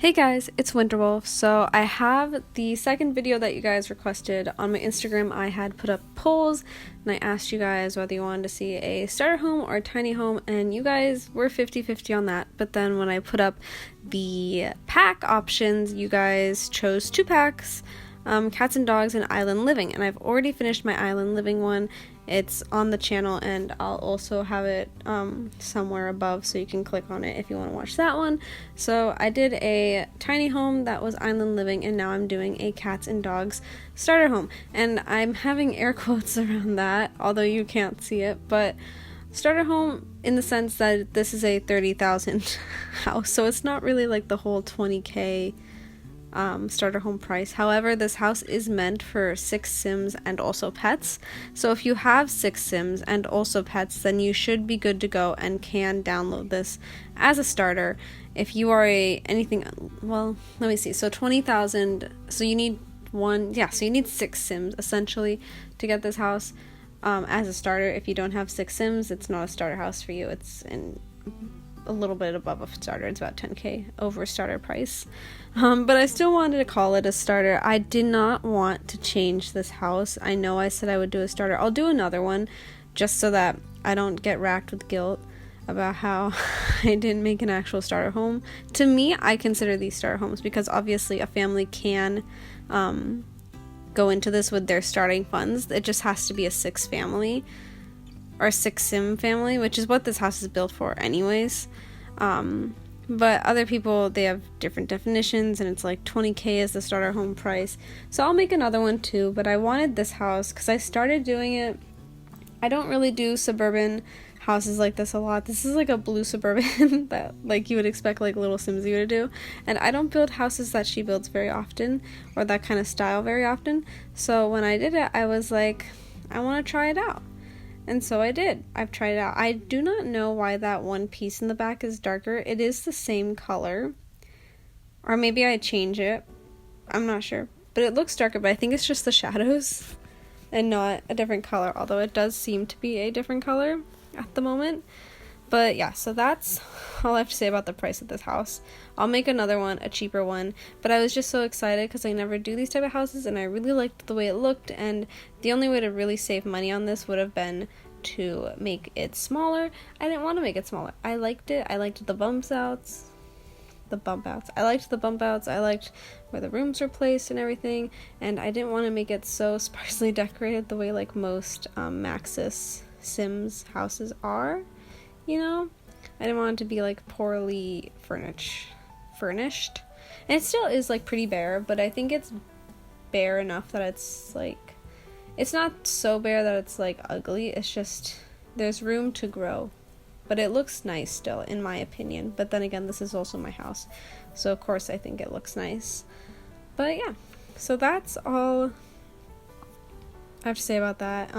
Hey guys, it's Winterwolf. So I have the second video that you guys requested on my Instagram. I had put up polls and I asked you guys whether you wanted to see a starter home or a tiny home, and you guys were 50-50 on that. But then when I put up the pack options, you guys chose two packs, cats and dogs and island living, and I've already finished my island living one. It's on the channel, and I'll also have it somewhere above so you can click on it if you want to watch that one. So I did a tiny home that was island living, and now I'm doing a cats and dogs starter home, and I'm having air quotes around that, although you can't see it, but starter home in the sense that this is a 30,000 house, so it's not really like the whole 20k starter home price. However, this house is meant for 6 sims and also pets, so if you have 6 sims and also pets, then you should be good to go and can download this as a starter. If you are well, let me see, so 20,000, so you need so you need 6 sims essentially to get this house as a starter. If you don't have 6 sims, it's not a starter house for you. It's in a little bit above a starter. It's about 10k over starter price, but I still wanted to call it a starter. I did not want to change this house. I know I said I would do a starter. I'll do another one just so that I don't get racked with guilt about how I didn't make an actual starter home. To me, I consider these starter homes because obviously a family can go into this with their starting funds. It just has to be a 6 family or 6 sim family, which is what this house is built for anyways. But other people, they have different definitions, and it's like 20k is the starter home price. So I'll make another one too, but I wanted this house because I started doing it. I don't really do suburban houses like this a lot. This is like a blue suburban that like you would expect like Little Simsy to do, and I don't build houses that she builds very often or that kind of style very often. So when I did it, I was like, I want to try it out. And so I did. I've tried it out. I do not know why that one piece in the back is darker. It is the same color. Or maybe I change it. I'm not sure. But it looks darker, but I think it's just the shadows and not a different color. Although it does seem to be a different color at the moment. But yeah, so that's all I have to say about the price of this house. I'll make another one, a cheaper one, but I was just so excited because I never do these type of houses, and I really liked the way it looked, and the only way to really save money on this would have been to make it smaller. I didn't want to make it smaller. I liked it. I liked the bump outs. I liked the bump outs. I liked where the rooms were placed and everything, and I didn't want to make it so sparsely decorated the way like most Maxis Sims houses are. You know, I didn't want it to be like poorly furnished, and it still is like pretty bare, but I think it's bare enough that it's like, it's not so bare that it's like ugly. It's just there's room to grow, but it looks nice still in my opinion. But then again, this is also my house, so of course I think it looks nice. But yeah, so that's all I have to say about that.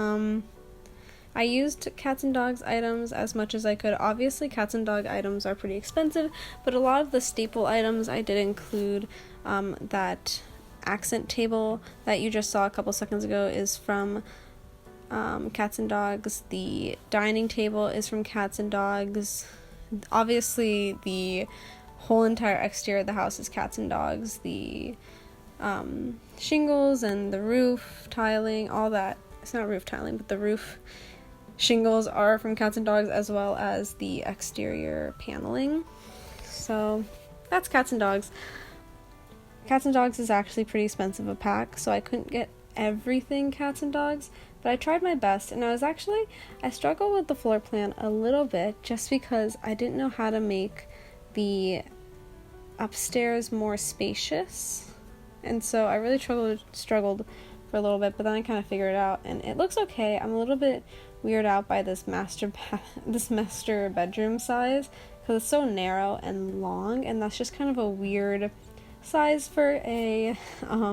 I used cats and dogs items as much as I could. Obviously, cats and dog items are pretty expensive, but a lot of the staple items I did include. That accent table that you just saw a couple seconds ago is from Cats and Dogs. The dining table is from Cats and Dogs. Obviously, the whole entire exterior of the house is Cats and Dogs. The shingles and the roof tiling, all that. It's not roof tiling, but the roof shingles are from Cats and Dogs, as well as the exterior paneling. So that's Cats and Dogs. Cats and Dogs is actually pretty expensive a pack, so I couldn't get everything Cats and Dogs, but I tried my best, and I struggled with the floor plan a little bit just because I didn't know how to make the upstairs more spacious, and so I really struggled for a little bit, but then I kind of figured it out, and it looks okay. I'm a little bit weirded out by this master bedroom size because it's so narrow and long, and that's just kind of a weird size for a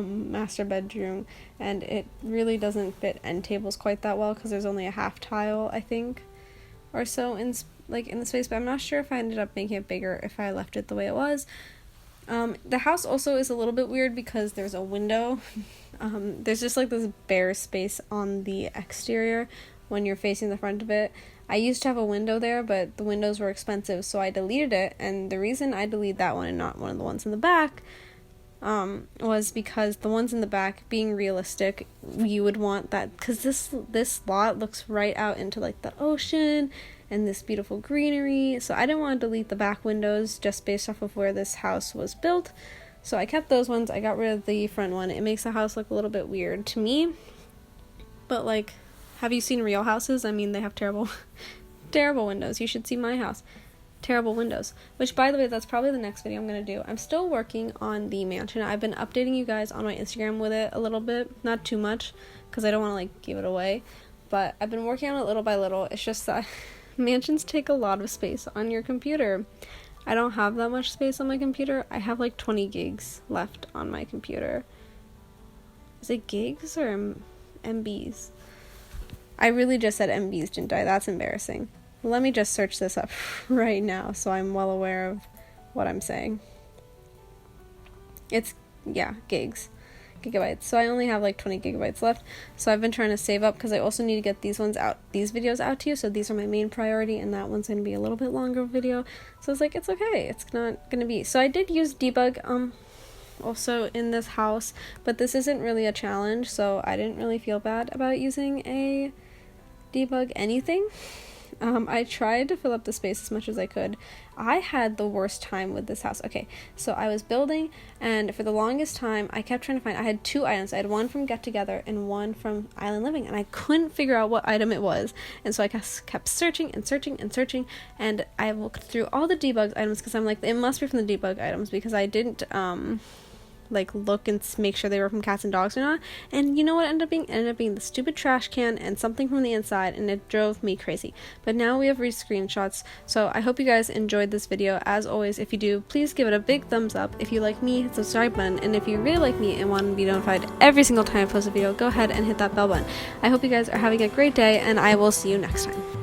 master bedroom, and it really doesn't fit end tables quite that well because there's only a half tile, I think, or so in the space. But I'm not sure if I ended up making it bigger if I left it the way it was. The house also is a little bit weird because there's a window. There's just like this bare space on the exterior when you're facing the front of it. I used to have a window there, but the windows were expensive, so I deleted it. And the reason I deleted that one and not one of the ones in the back was because the ones in the back, being realistic, you would want that, because this lot looks right out into like the ocean and this beautiful greenery, so I didn't want to delete the back windows just based off of where this house was built. So I kept those ones. I got rid of the front one. It makes the house look a little bit weird to me, but like, have you seen real houses? I mean, they have terrible terrible windows. You should see my house. Terrible windows. Which, by the way, that's probably the next video I'm going to do. I'm still working on the mansion. I've been updating you guys on my Instagram with it a little bit. Not too much, because I don't want to, like, give it away. But I've been working on it little by little. It's just that mansions take a lot of space on your computer. I don't have that much space on my computer. I have, like, 20 gigs left on my computer. Is it gigs or MBs? I really just said MBs, didn't I? That's embarrassing. Let me just search this up right now so I'm well aware of what I'm saying. It's, yeah, gigabytes. So I only have like 20 gigabytes left. So I've been trying to save up because I also need to get these videos out to you. So these are my main priority, and that one's going to be a little bit longer video. So it's like, it's okay. It's not going to be. So I did use debug also in this house, but this isn't really a challenge. So I didn't really feel bad about using a debug anything. I tried to fill up the space as much as I could. I had the worst time with this house. Okay, so I was building, and for the longest time, I kept trying to find, I had 2 items. I had one from Get Together and one from Island Living, and I couldn't figure out what item it was. And so I kept searching and searching and searching, and I looked through all the debug items because I'm like, it must be from the debug items, because I didn't, like, look and make sure they were from cats and dogs or not. And you know what it ended up being? It ended up being the stupid trash can and something from the inside, and it drove me crazy. But now we have screenshots, so I hope you guys enjoyed this video. As always, if you do, please give it a big thumbs up. If you like me, hit the subscribe button, and if you really like me and want to be notified every single time I post a video, go ahead and hit that bell button. I hope you guys are having a great day, and I will see you next time.